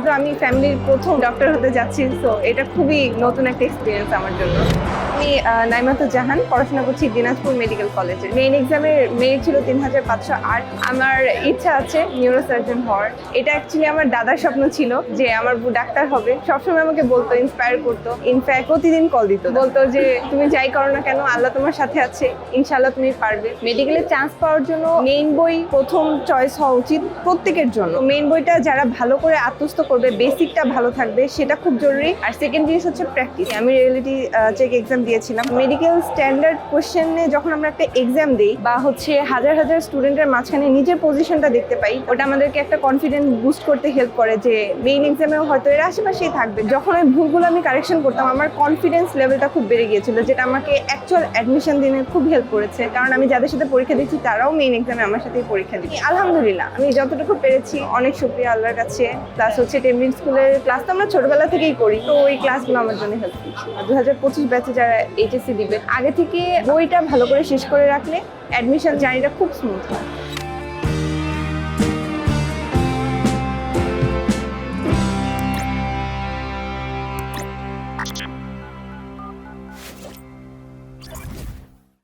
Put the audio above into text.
যেহেতু আমি ফ্যামিলির প্রথম ডক্টর হতে যাচ্ছি, তো এটা খুবই নতুন একটা এক্সপিরিয়েন্স আমার জন্য। আমি নাইমাতুল জাহান, পড়াশোনা করছি দিনাজপুর মেডিকেল কলেজে। মেইন এক্সামের মেরিট ছিল 3508। আমার ইচ্ছা আছে নিউরোসার্জন হওয়ার। এটা অ্যাকচুয়ালি আমার দাদার স্বপ্ন ছিল যে আমার বউ ডাক্তার হবে। সবসময় আমাকে বলতো, ইন্সপায়ার করতো। ইনফ্যাক্ট প্রতিদিন কল দিত, বলতো যে তুমি যাই করো না কেন, আল্লাহ তোমার সাথে আছে, ইনশাআল্লাহ তুমি পারবে। মেডিকেলে চান্স পাওয়ার জন্য মেইন বই প্রথম চয়েস হওয়া উচিত প্রত্যেকের জন্য। মেইন বইটা যারা ভালো করে আত্মস্থ করবে, বেসিকটা ভালো থাকবে, সেটা খুব জরুরি। আর সেকেন্ড জিনিস হচ্ছে প্র্যাকটিস। আমি রিয়েলিটি চেক এক্সাম দিয়েছিলাম। মেডিকেল স্ট্যান্ডার্ড কোশ্চেনে যখন আমরা একটা এক্সাম দিই বা হচ্ছে হাজার হাজার স্টুডেন্টের মাঝখানে নিজের পজিশনটা দেখতে পাই, ওটা আমাদেরকে একটা কনফিডেন্স বুস্ট করতে হেল্প করে যে মেইন এক্সামেও হয়তো এর আশেপাশেই থাকবে। যখন ওই ভুলগুলো আমি কারেকশন করতাম, আমার কনফিডেন্স লেভেলটা খুব বেড়ে গিয়েছিল, যেটা আমাকে অ্যাকচুয়াল অ্যাডমিশন দিনে খুব হেল্প করেছে। কারণ আমি যাদের সাথে পরীক্ষা দিচ্ছি তারাও মেইন এক্সামে আমার সাথেই পরীক্ষা দিচ্ছি। আলহামদুলিল্লাহ আমি যতটুকু পেরেছি অনেক শুকরিয়া আল্লাহর কাছে। প্লাস হচ্ছে টেমরিন স্কুলের ক্লাস তো আমরা ছোটবেলা থেকেই করি, তো ওই ক্লাসগুলো আমার জন্য হেল্প করছে। 2025 ব্যাচে যারা এইচএসসি দিবে, আগে থেকে বইটা ভালো করে শেষ করে রাখলে অ্যাডমিশন জার্নিটা খুব স্মুথ হয়।